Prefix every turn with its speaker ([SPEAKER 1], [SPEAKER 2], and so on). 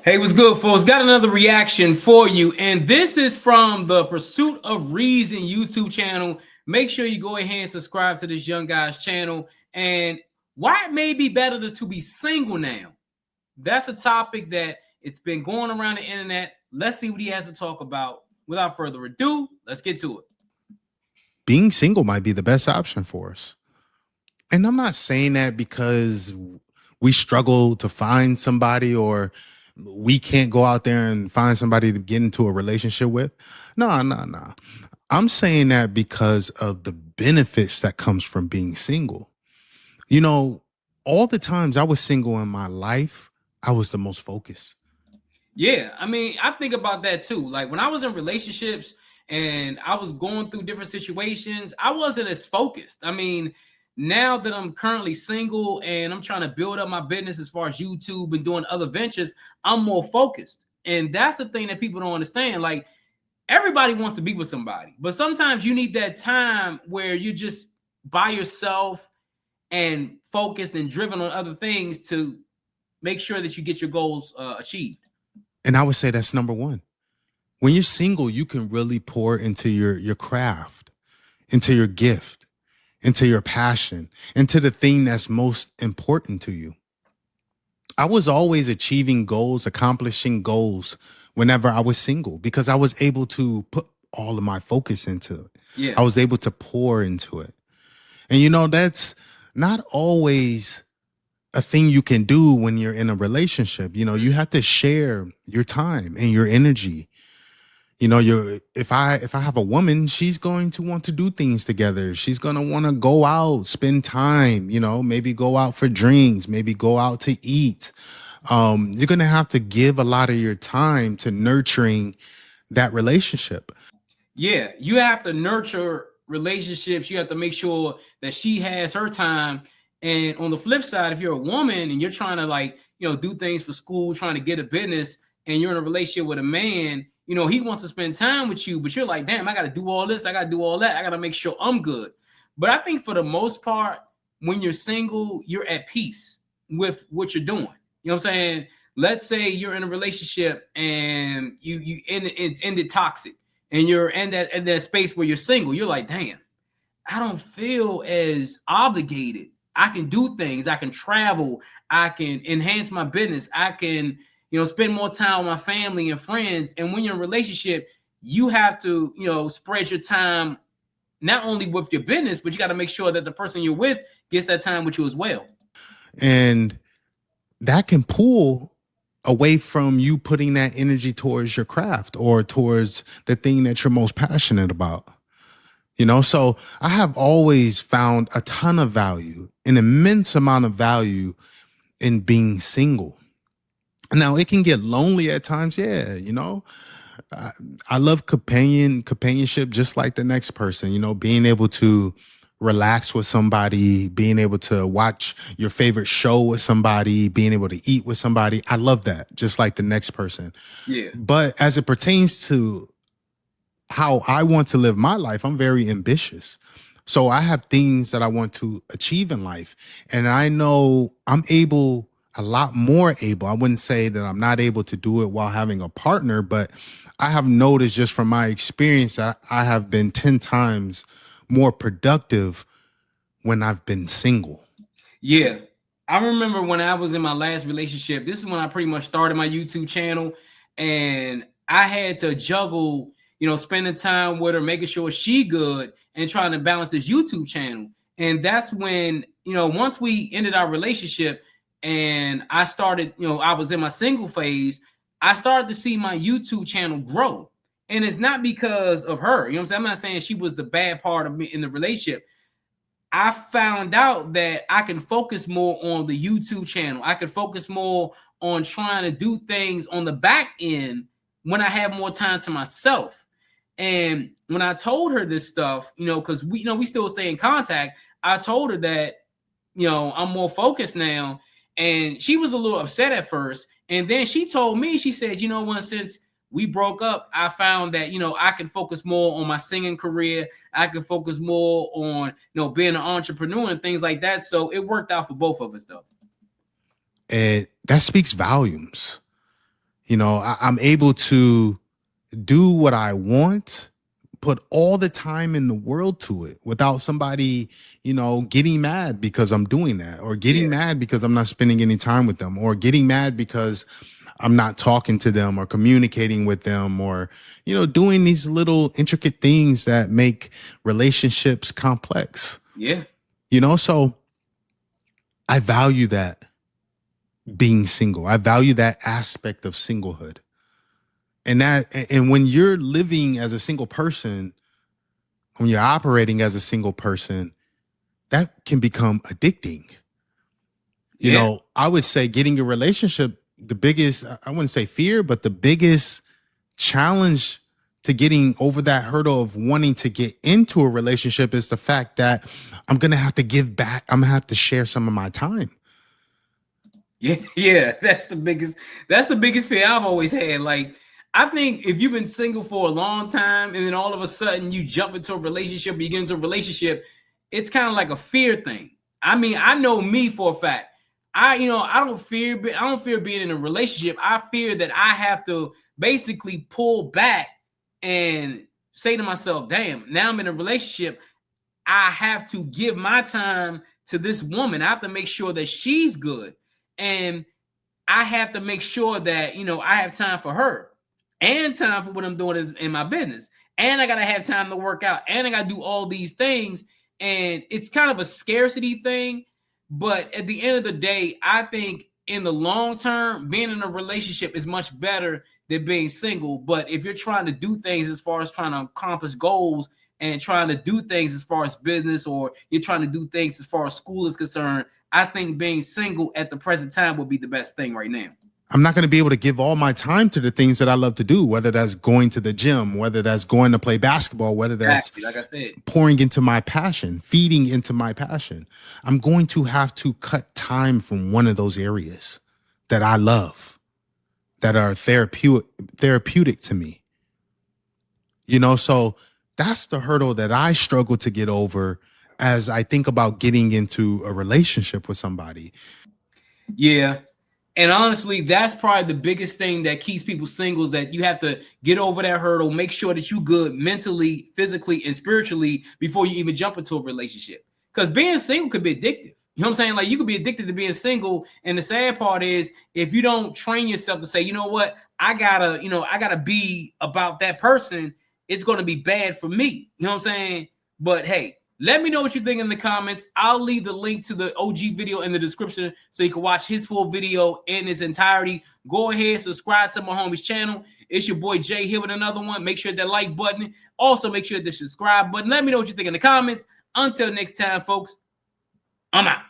[SPEAKER 1] Hey, what's good, folks? Got another reaction for you. And this is from the Pursuit of Reason YouTube channel. Make sure you go ahead and subscribe to this young guy's channel. And why it may be better to be single now. That's a topic that it's been going around the internet. Let's see what he has to talk about. Without further ado, let's get to it.
[SPEAKER 2] Being single might be the best option for us. And I'm not saying that because we struggle to find somebody or we can't go out there and find somebody to get into a relationship with. No. I'm saying that because of the benefits that comes from being single. You know, all the times I was single in my life, I was the most focused.
[SPEAKER 1] Yeah, I mean, I think about that too. Like when I was in relationships and I was going through different situations, I wasn't as focused. I mean, now that I'm currently single and I'm trying to build up my business as far as YouTube and doing other ventures, I'm more focused. And that's the thing that people don't understand. Like everybody wants to be with somebody, but sometimes you need that time where you're just by yourself and focused and driven on other things to make sure that you get your goals achieved.
[SPEAKER 2] And I would say that's number one. When you're single, you can really pour into your craft, into your gift, into your passion, into the thing that's most important to you. I was always achieving goals, accomplishing goals whenever I was single because I was able to put all of my focus into it.
[SPEAKER 1] Yeah.
[SPEAKER 2] I was able to pour into it. And you know, that's not always a thing you can do when you're in a relationship. You know, you have to share your time and your energy. You know, if I have a woman, she's going to want to do things together. She's going to want to go out, spend time, you know, maybe go out for drinks, maybe go out to eat. You're going to have to give a lot of your time to nurturing that relationship.
[SPEAKER 1] Yeah, you have to nurture relationships. You have to make sure that she has her time. And on the flip side, if you're a woman and you're trying to do things for school, trying to get a business, and you're in a relationship with a man, he wants to spend time with you, but you're like, damn, I got to do all this. I got to do all that. I got to make sure I'm good. But I think for the most part, when you're single, you're at peace with what you're doing. You know what I'm saying? Let's say you're in a relationship and it's ended toxic and you're in that space where you're single. You're like, damn, I don't feel as obligated. I can do things. I can travel. I can enhance my business. I can, spend more time with my family and friends. And when you're in a relationship, you have to, spread your time not only with your business, but you got to make sure that the person you're with gets that time with you as well.
[SPEAKER 2] And that can pull away from you putting that energy towards your craft or towards the thing that you're most passionate about. You know, so I have always found a ton of value, an immense amount of value in being single. Now, it can get lonely at times. Yeah, you know, I love companionship just like the next person, you know, being able to relax with somebody, being able to watch your favorite show with somebody, being able to eat with somebody. I love that just like the next person.
[SPEAKER 1] Yeah.
[SPEAKER 2] But as it pertains to how I want to live my life, I'm very ambitious. So I have things that I want to achieve in life. And I know I'm able, a lot more able. I wouldn't say that I'm not able to do it while having a partner, but I have noticed just from my experience that I have been 10 times more productive when I've been single.
[SPEAKER 1] Yeah. I remember when I was in my last relationship, this is when I pretty much started my YouTube channel, and I had to juggle, spending time with her, making sure she good, and trying to balance this YouTube channel. And that's when, once we ended our relationship and I started, I was in my single phase, I started to see my YouTube channel grow. And it's not because of her. You know what I'm saying? I'm not saying she was the bad part of me in the relationship. I found out that I can focus more on the YouTube channel. I could focus more on trying to do things on the back end when I have more time to myself. And when I told her this stuff, because we still stay in contact, I told her that, I'm more focused now. And she was a little upset at first. And then she told me, she said, since we broke up, I found that, I can focus more on my singing career. I can focus more on, being an entrepreneur and things like that. So it worked out for both of us, though.
[SPEAKER 2] And that speaks volumes. I'm able to do what I want, put all the time in the world to it without somebody, getting mad because I'm doing that, or getting mad because I'm not spending any time with them, or getting mad because I'm not talking to them or communicating with them, or, doing these little intricate things that make relationships complex.
[SPEAKER 1] Yeah.
[SPEAKER 2] So I value that being single. I value that aspect of singlehood. And when you're living as a single person, when you're operating as a single person, that can become addicting. I would say getting a relationship, the biggest, I wouldn't say fear, but the biggest challenge to getting over that hurdle of wanting to get into a relationship is the fact that I'm going to have to give back. I'm going to have to share some of my time.
[SPEAKER 1] Yeah. That's the biggest fear I've always had. Like, I think if you've been single for a long time and then all of a sudden you jump into a relationship, you get into a relationship, it's kind of like a fear thing. I mean, I know me for a fact. I don't fear being in a relationship. I fear that I have to basically pull back and say to myself, damn, now I'm in a relationship. I have to give my time to this woman. I have to make sure that she's good. And I have to make sure that, I have time for her and time for what I'm doing in my business. And I got to have time to work out, and I got to do all these things. And it's kind of a scarcity thing. But at the end of the day, I think in the long term, being in a relationship is much better than being single. But if you're trying to do things as far as trying to accomplish goals and trying to do things as far as business, or you're trying to do things as far as school is concerned, I think being single at the present time would be the best thing right now.
[SPEAKER 2] I'm not going to be able to give all my time to the things that I love to do, whether that's going to the gym, whether that's going to play basketball, whether that's
[SPEAKER 1] like I said,
[SPEAKER 2] pouring into my passion, feeding into my passion. I'm going to have to cut time from one of those areas that I love, that are therapeutic to me. So that's the hurdle that I struggle to get over as I think about getting into a relationship with somebody.
[SPEAKER 1] Yeah. And honestly, that's probably the biggest thing that keeps people single, is that you have to get over that hurdle, make sure that you good mentally, physically, and spiritually before you even jump into a relationship. Because being single could be addictive. You know what I'm saying? Like, you could be addicted to being single. And the sad part is, if you don't train yourself to say, you know what, I gotta be about that person, it's gonna be bad for me. You know what I'm saying? But hey, let me know what you think in the comments. I'll leave the link to the OG video in the description so you can watch his full video in its entirety. Go ahead, subscribe to my homie's channel. It's your boy Jay here with another one. Make sure that like button. Also, make sure the subscribe button. Let me know what you think in the comments. Until next time, folks, I'm out.